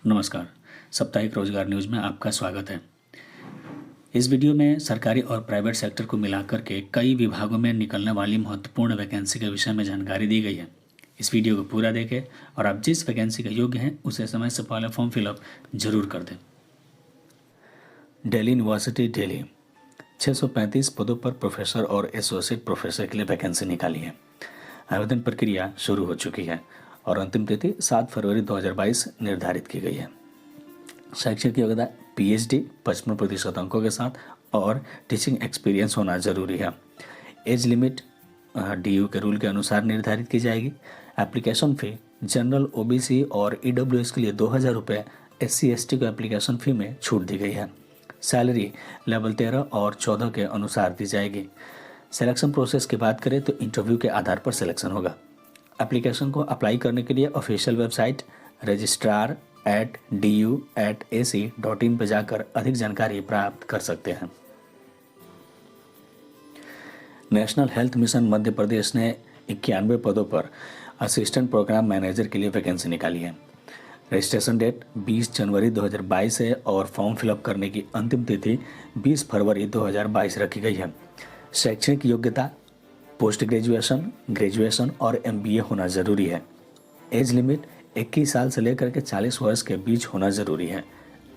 नमस्कार। साप्ताहिक रोजगार न्यूज़ में आपका स्वागत है। इस वीडियो में सरकारी और प्राइवेट सेक्टर को मिलाकर के कई विभागों में निकलने वाली महत्वपूर्ण वैकेंसी के विषय में जानकारी दी गई है। इस वीडियो को पूरा देखें और आप जिस वैकेंसी के योग्य हैं उसे समय से पहले फॉर्म फिलअप जरूर कर दें। दिल्ली यूनिवर्सिटी दिल्ली 635 पदों पर प्रोफेसर और एसोसिएट प्रोफेसर के लिए वैकेंसी निकाली है। आवेदन प्रक्रिया शुरू हो चुकी है और अंतिम तिथि 7 फरवरी 2022 निर्धारित की गई है। शैक्षिक योग्यता पीएचडी 55% अंकों के साथ और टीचिंग एक्सपीरियंस होना जरूरी है। एज लिमिट डीयू के रूल के अनुसार निर्धारित की जाएगी। एप्लीकेशन फ़ी जनरल ओबीसी और ईडब्ल्यूएस के लिए 2000 रुपये, एससी एसटी को एप्लीकेशन फ़ी में छूट दी गई है। सैलरी लेवल 13 और 14 के अनुसार दी जाएगी। सिलेक्शन प्रोसेस की बात करें तो इंटरव्यू के आधार पर सिलेक्शन होगा। एप्लीकेशन को अप्लाई करने के लिए ऑफिशियल वेबसाइट registrar@du@ac.in पर जाकर अधिक जानकारी प्राप्त कर सकते हैं। National health mission Madhya Pradesh ने 91 पदों पर असिस्टेंट प्रोग्राम मैनेजर के लिए वैकेंसी निकाली है। रजिस्ट्रेशन डेट 20 जनवरी 2022 है और फॉर्म फिलअप करने की अंतिम तिथि 20 फरवरी 2022 रखी गई है। शैक्षणिक योग्यता पोस्ट ग्रेजुएशन, ग्रेजुएशन और एमबीए होना जरूरी है। एज लिमिट 21 साल से लेकर के 40 वर्ष के बीच होना जरूरी है।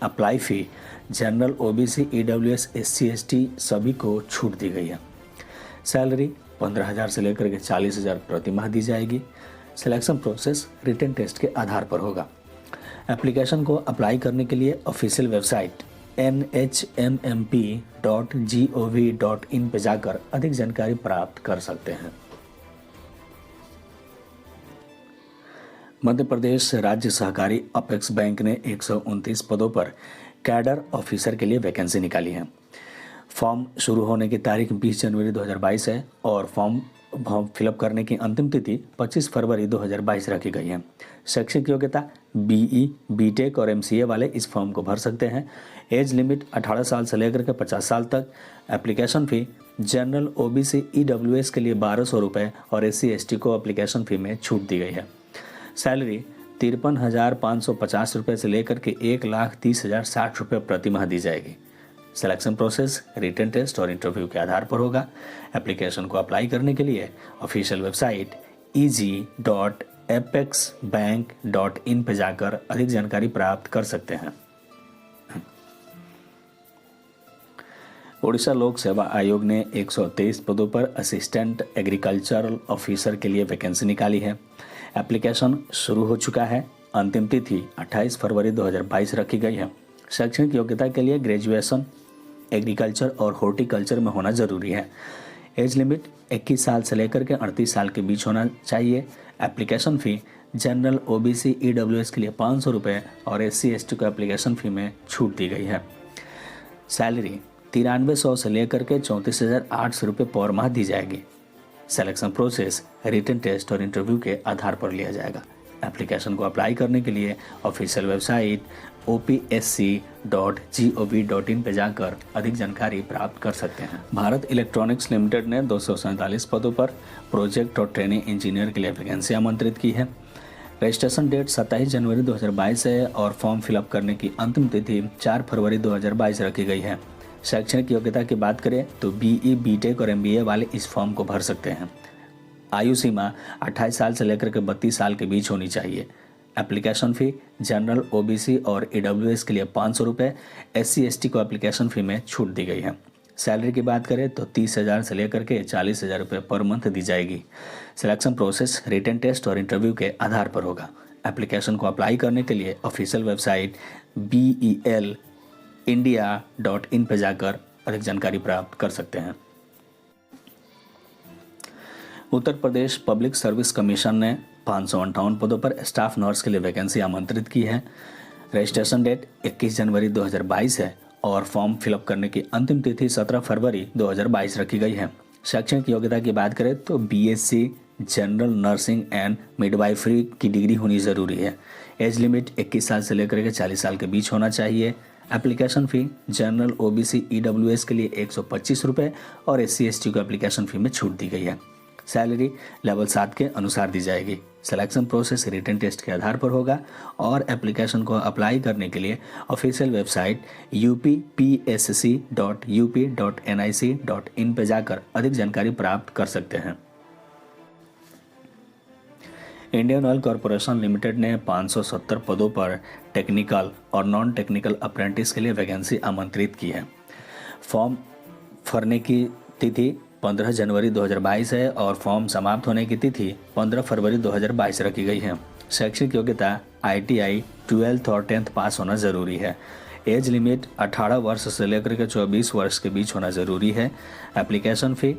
Apply fee general OBC EWS SC ST सभी को छूट दी गई है। सैलरी 15,000 से लेकर के 40,000 प्रति माह दी जाएगी। सिलेक्शन प्रोसेस रिटन टेस्ट के आधार पर होगा। एप्लीकेशन को अप्लाई करने के लिए ऑफिशियल वेबसाइट nhmmp.gov.in पे जाकर अधिक जानकारी प्राप्त कर सकते हैं। मध्य प्रदेश राज्य सहकारी अपेक्स बैंक ने 129 पदों पर कैडर ऑफिसर के लिए वैकेंसी निकाली है। फॉर्म शुरू होने की तारीख 20 जनवरी 2022 है और फॉर्म फिलअप करने की अंतिम तिथि 25 फरवरी 2022 रखी गई है। शैक्षिक योग्यता बीई, बीटेक और एमसीए वाले इस फॉर्म को भर सकते हैं। एज लिमिट 18 साल से लेकर के 50 साल तक। Application fee general OBC EWS के लिए 1200 रुपये और एससी एसटी को एप्लीकेशन फ़ी में छूट दी गई है। सैलरी 53,550 रुपये से लेकर के 1,30,060 रुपये प्रति माह दी जाएगी। सिलेक्शन प्रोसेस रिटन टेस्ट और इंटरव्यू के आधार पर होगा। एप्लीकेशन को अप्लाई करने के लिए ऑफिशियल वेबसाइट eg.apexbank.in पे जाकर अधिक जानकारी प्राप्त कर सकते हैं। ओडिशा लोक सेवा आयोग ने 123 पदों पर असिस्टेंट एग्रीकल्चरल ऑफिसर के लिए वैकेंसी निकाली है। एप्लीकेशन शुरू हो चुका है। अंतिम तिथि 28 फरवरी 2022 रखी गई है। शैक्षणिक योग्यता के लिए ग्रेजुएशन एग्रीकल्चर और हॉर्टिकल्चर में होना जरूरी है। एज लिमिट 21 साल से लेकर के 38 साल के बीच होना चाहिए। Application fee general OBC EWS के लिए 500 रुपये और एससी एसटी को एप्लीकेशन फ़ी में छूट दी गई है। सैलरी 9300 से लेकर के 34,800 रुपये पर माह दी जाएगी। सिलेक्शन प्रोसेस रिटन टेस्ट और इंटरव्यू के आधार पर लिया जाएगा। एप्लीकेशन को अप्लाई करने के लिए ऑफिशियल वेबसाइट opsc.gov.in पे जाकर अधिक जानकारी प्राप्त कर सकते हैं। भारत इलेक्ट्रॉनिक्स लिमिटेड ने 247 पदों पर प्रोजेक्ट और ट्रेनिंग इंजीनियर के लिए वैकेंसी आमंत्रित की है। रजिस्ट्रेशन डेट 27 जनवरी 2022 है और फॉर्म फिलअप करने की अंतिम तिथि 4 फरवरी 2022 रखी गई है। शैक्षणिक योग्यता की बात करें तो बीई, बीटेक और एमबीए वाले इस फॉर्म को भर सकते हैं। आयु सीमा 28 साल से लेकर के 32 साल के बीच होनी चाहिए। एप्लीकेशन फ़ी जनरल ओबीसी और ईडब्ल्यूएस के लिए 500 रुपये, एससी एसटी को एप्लीकेशन फ़ी में छूट दी गई है। सैलरी की बात करें तो 30,000 से लेकर के 40,000 रुपये पर मंथ दी जाएगी। सिलेक्शन प्रोसेस रिटन टेस्ट और इंटरव्यू के आधार पर होगा। एप्लीकेशन को अप्लाई करने के लिए ऑफिशियल वेबसाइट belindia.in पर जाकर अधिक जानकारी प्राप्त कर सकते हैं। Uttar Pradesh public service commission ने 558 पदों पर स्टाफ नर्स के लिए वैकेंसी आमंत्रित की है। रजिस्ट्रेशन डेट 21 जनवरी 2022 है और फॉर्म फिलअप करने की अंतिम तिथि 17 फरवरी 2022 रखी गई है। शैक्षणिक योग्यता की बात करें तो BSc general nursing and midwifery की डिग्री होनी ज़रूरी है। एज लिमिट 21 साल से लेकर के 40 साल के बीच होना चाहिए। Application fee general OBC EWS के लिए 125 रुपये और एससी एसटी को एप्लीकेशन फ़ी में छूट दी गई है। सैलरी लेवल 7 के अनुसार दी जाएगी। सिलेक्शन प्रोसेस रिटन टेस्ट के आधार पर होगा और एप्लीकेशन को अप्लाई करने के लिए ऑफिशियल वेबसाइट uppsc.up.nic.in पर जाकर अधिक जानकारी प्राप्त कर सकते हैं। इंडियन ऑयल कॉरपोरेशन लिमिटेड ने 570 पदों पर टेक्निकल और नॉन टेक्निकल अप्रेंटिस के लिए वैकेंसी आमंत्रित की है। फॉर्म भरने की तिथि 15 जनवरी 2022 है और फॉर्म समाप्त होने की तिथि 15 फरवरी 2022 रखी गई है। शैक्षिक योग्यता ITI 12th और 10th पास होना ज़रूरी है। एज लिमिट 18 वर्ष से लेकर के 24 वर्ष के बीच होना ज़रूरी है। Application fee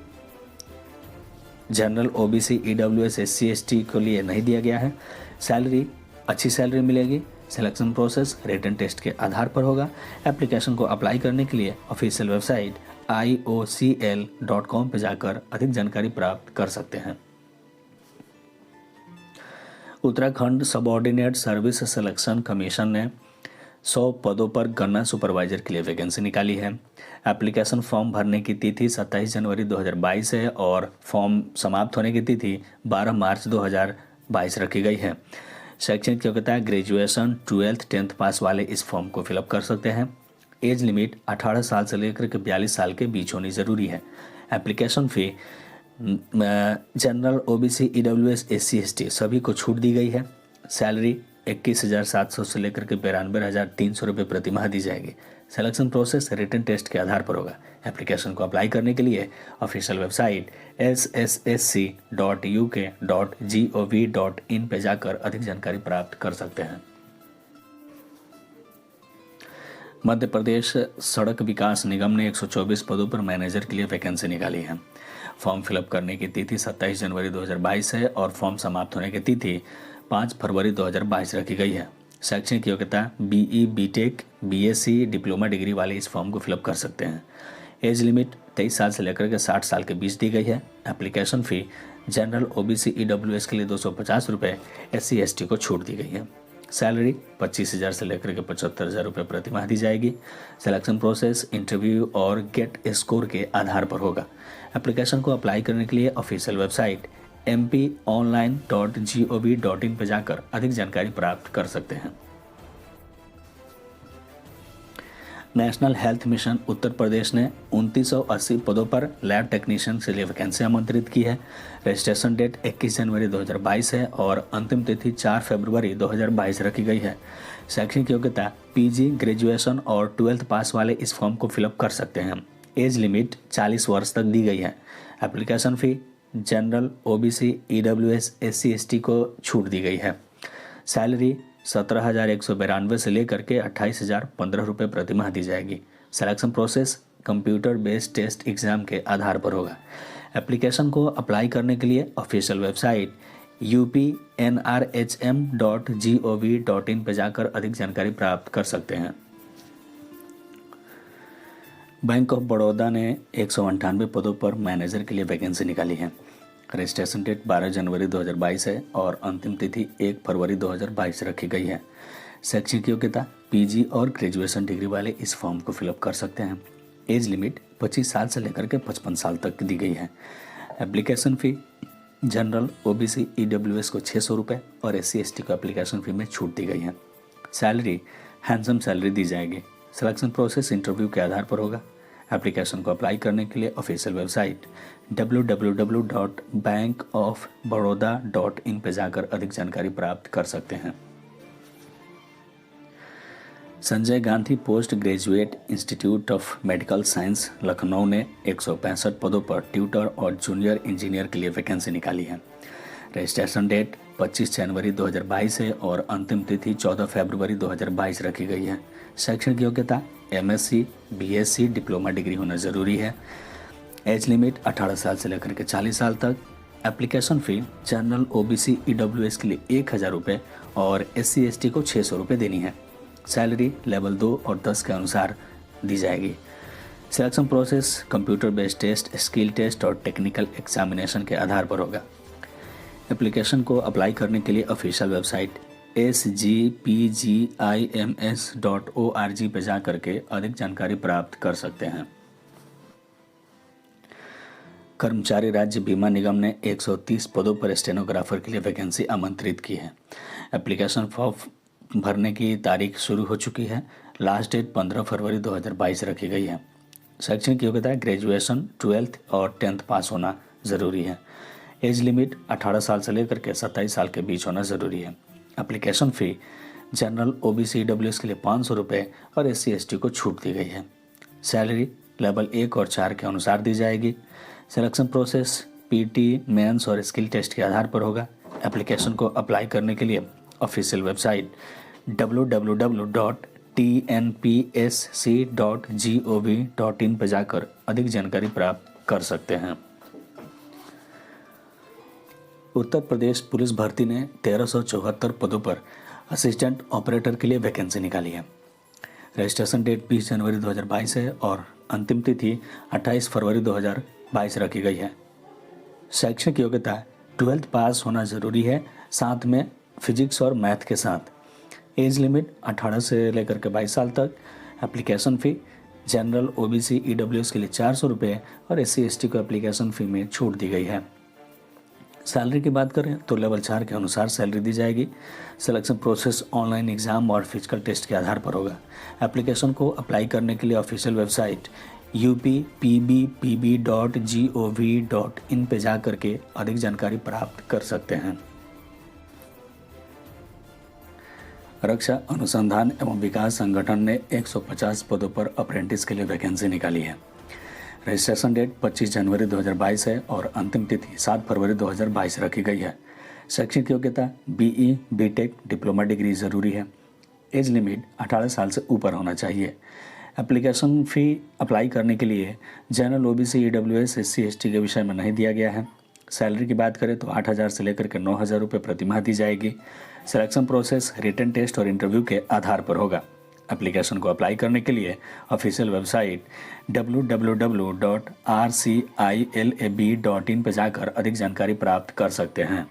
general OBC EWS SC ST के लिए नहीं दिया गया है। सैलरी अच्छी सैलरी मिलेगी। सिलेक्शन प्रोसेस रिटन टेस्ट के आधार पर होगा। एप्लीकेशन को अप्लाई करने के लिए ऑफिशियल वेबसाइट IOCL.com पर जाकर अधिक जानकारी प्राप्त कर सकते हैं। Uttarakhand subordinate service selection commission ने 100 पदों पर गन्ना सुपरवाइजर के लिए वैकेंसी निकाली है। एप्लीकेशन फॉर्म भरने की तिथि 27 जनवरी 2022 है और फॉर्म समाप्त होने की तिथि 12 मार्च 2022 रखी गई है। शैक्षणिक योग्यता ग्रेजुएशन 12th 10th पास वाले इस फॉर्म को फिलअप कर सकते हैं। एज लिमिट 18 साल से लेकर के 42 साल के बीच होनी ज़रूरी है। Application fee general OBC EWS SC ST सभी को छूट दी गई है। सैलरी 21,700 से लेकर के 92,300 रुपये प्रति माह दी जाएगी। सिलेक्शन प्रोसेस रिटन टेस्ट के आधार पर होगा। एप्लीकेशन को अप्लाई करने के लिए ऑफिशियल वेबसाइट sssc.uk.gov.in पे जाकर अधिक जानकारी प्राप्त कर सकते हैं। मध्य प्रदेश सड़क विकास निगम ने 124 पदों पर मैनेजर के लिए वैकेंसी निकाली है। फॉर्म फिलअप करने की तिथि 27 जनवरी 2022 है और फॉर्म समाप्त होने की तिथि 5 फरवरी 2022 रखी गई है। शैक्षणिक योग्यता BE BTech BSc diploma degree वाले इस फॉर्म को फिलअप कर सकते हैं। एज लिमिट 23 साल से लेकर के 60 साल के बीच दी गई है। Application fee general OBC EWS के लिए 250 रुपये, SC ST को छूट दी गई है। सैलरी 25,000 से लेकर के 75,000 रुपये प्रति माह दी जाएगी। सिलेक्शन प्रोसेस इंटरव्यू और गेट स्कोर के आधार पर होगा। एप्लीकेशन को अप्लाई करने के लिए ऑफिशियल वेबसाइट mponline.gov.in पर जाकर अधिक जानकारी प्राप्त कर सकते हैं। National health mission Uttar Pradesh ने 2980 पदों पर लैब टेक्नीशियन के लिए वैकेंसी आमंत्रित की है। रजिस्ट्रेशन डेट 21 जनवरी 2022 है और अंतिम तिथि 4 फरवरी 2022 रखी गई है। शैक्षणिक योग्यता PG ग्रेजुएशन और 12th पास वाले इस फॉर्म को फिलअप कर सकते हैं। एज लिमिट 40 वर्ष तक दी गई है। Application fee general OBC EWS SC ST को छूट दी गई है। सैलरी 17,192 से लेकर के 28,015 रुपये प्रति माह दी जाएगी। Selection process computer based test exam के आधार पर होगा। एप्लीकेशन को अप्लाई करने के लिए ऑफिशियल वेबसाइट upnrhm.gov.in पर जाकर अधिक जानकारी प्राप्त कर सकते हैं। बैंक ऑफ बड़ौदा ने 198 पदों पर मैनेजर के लिए वैकेंसी निकाली है। रजिस्ट्रेशन डेट 12 जनवरी 2022 है और अंतिम तिथि 1 फरवरी 2022 रखी गई है। शैक्षिक योग्यता PG और ग्रेजुएशन डिग्री वाले इस फॉर्म को फिलअप कर सकते हैं। एज लिमिट 25 साल से लेकर के 55 साल तक दी गई है। Application fee general OBC EWS को 600 रुपये और SC ST को एप्लीकेशन फ़ी में छूट दी गई है। सैलरी हैंडसम सैलरी दी जाएगी। सिलेक्शन प्रोसेस इंटरव्यू के आधार पर होगा। एप्लीकेशन को अप्लाई करने के लिए ऑफिशियल वेबसाइट www.bankofbaroda.in पर जाकर अधिक जानकारी प्राप्त कर सकते हैं। Sanjay Gandhi post graduate institute of medical science Lucknow ने 165 पदों पर ट्यूटर और जूनियर इंजीनियर के लिए वैकेंसी निकाली है। रजिस्ट्रेशन डेट 25 जनवरी 2022 है और अंतिम तिथि 14 फरवरी 2022 रखी गई है। शैक्षणिक योग्यता MSc BSc डिप्लोमा डिग्री होना ज़रूरी है। एज लिमिट 18 साल से लेकर के 40 साल तक। Application fee general OBC EWS के लिए 1,000 रुपये और SC ST को 600 रुपये देनी है। सैलरी लेवल 2 और 10 के अनुसार दी जाएगी। Selection process computer based test, skill test और टेक्निकल एग्जामिनेशन के आधार पर होगा। एप्लीकेशन को अप्लाई करने के लिए ऑफिशियल वेबसाइट sgpgims.org पर जा करके अधिक जानकारी प्राप्त कर सकते हैं। कर्मचारी राज्य बीमा निगम ने 130 पदों पर स्टेनोग्राफर के लिए वैकेंसी आमंत्रित की है। एप्लीकेशन फॉर्म भरने की तारीख शुरू हो चुकी है। लास्ट डेट 15 फरवरी 2022 रखी गई है। शैक्षणिक योग्यता ग्रेजुएशन, 12th और 10th पास होना ज़रूरी है। एज लिमिट 18 साल से लेकर के 27 साल के बीच होना ज़रूरी है। Application fee general, OBC, EWS के लिए 500 रुपये और SC ST को छूट दी गई है। सैलरी लेवल 1 और 4 के अनुसार दी जाएगी। सिलेक्शन प्रोसेस PT, मेंस और स्किल टेस्ट के आधार पर होगा। एप्लीकेशन को अप्लाई करने के लिए ऑफिशियल वेबसाइट www.tnpsc.gov.in पर जाकर अधिक जानकारी प्राप्त कर सकते हैं। उत्तर प्रदेश पुलिस भर्ती ने 1374 पदों पर असिस्टेंट ऑपरेटर के लिए वैकेंसी निकाली है। रजिस्ट्रेशन डेट 20 जनवरी 2022 है और अंतिम तिथि 28 फरवरी 2022 रखी गई है। शैक्षणिक योग्यता 12th पास होना ज़रूरी है, साथ में फिजिक्स और मैथ के साथ। एज लिमिट 18 से लेकर के 22 साल तक। Application fee general, OBC, EWS के लिए 400 रुपये और SC ST को एप्लीकेशन फ़ी में छूट दी गई है। सैलरी की बात करें तो लेवल 4 के अनुसार सैलरी दी जाएगी। सिलेक्शन प्रोसेस ऑनलाइन एग्ज़ाम और फिजिकल टेस्ट के आधार पर होगा। एप्लीकेशन को अप्लाई करने के लिए ऑफिशियल वेबसाइट uppbpb.gov.in पे जा करके अधिक जानकारी प्राप्त कर सकते हैं। रक्षा अनुसंधान एवं विकास संगठन ने 150 पदों पर अप्रेंटिस के लिए वैकेंसी निकाली है। रजिस्ट्रेशन डेट 25 जनवरी 2022 है और अंतिम तिथि 7 फरवरी 2022 रखी गई है। शैक्षणिक योग्यता BE, BTech, डिप्लोमा डिग्री ज़रूरी है। एज लिमिट 18 साल से ऊपर होना चाहिए। एप्लीकेशन फ़ी अप्लाई करने के लिए general, OBC, EWS, SC ST के विषय में नहीं दिया गया है। सैलरी की बात करें तो 8,000 से लेकर के 9,000 रुपये प्रति माह दी जाएगी। सिलेक्शन प्रोसेस रिटन टेस्ट और इंटरव्यू के आधार पर होगा। एप्लीकेशन को अप्लाई करने के लिए ऑफिशियल वेबसाइट www.rcilab.in पर जाकर अधिक जानकारी प्राप्त कर सकते हैं।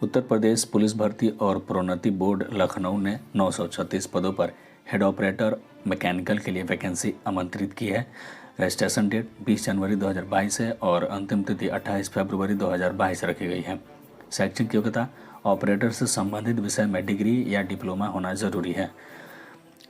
उत्तर प्रदेश पुलिस भर्ती और प्रोन्नति बोर्ड लखनऊ ने 936 पदों पर हेड ऑपरेटर मैकेनिकल के लिए वैकेंसी आमंत्रित की है। रजिस्ट्रेशन डेट 20 जनवरी 2022 है और अंतिम तिथि 28 फरवरी 2022 रखी गई है। शैक्षणिक योग्यता ऑपरेटर से संबंधित विषय में डिग्री या डिप्लोमा होना ज़रूरी है।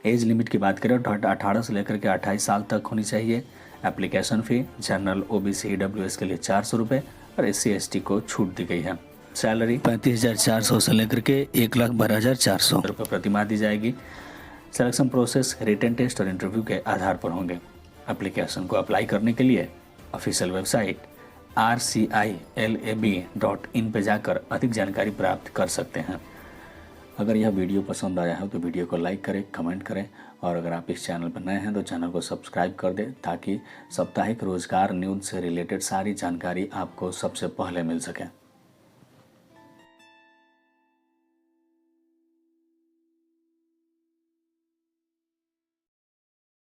एज लिमिट की बात करें तो 18 से लेकर के 28 साल तक होनी चाहिए। Application fee general, OBC, EWS के लिए 400 रुपये और SC ST को छूट दी गई है। सैलरी 35,400 से लेकर के 1,12,400 रुपये प्रति माह दी जाएगी। सिलेक्शन प्रोसेस रिटन टेस्ट और इंटरव्यू के आधार पर होंगे। एप्लीकेशन को अप्लाई करने के लिए ऑफिशियल वेबसाइट rcilab.in पे जाकर अधिक जानकारी प्राप्त कर सकते हैं। अगर यह वीडियो पसंद आया है तो वीडियो को लाइक करें, कमेंट करें और अगर आप इस चैनल पर नए हैं तो चैनल को सब्सक्राइब कर दें ताकि साप्ताहिक रोजगार न्यूज़ से रिलेटेड सारी जानकारी आपको सबसे पहले मिल सके।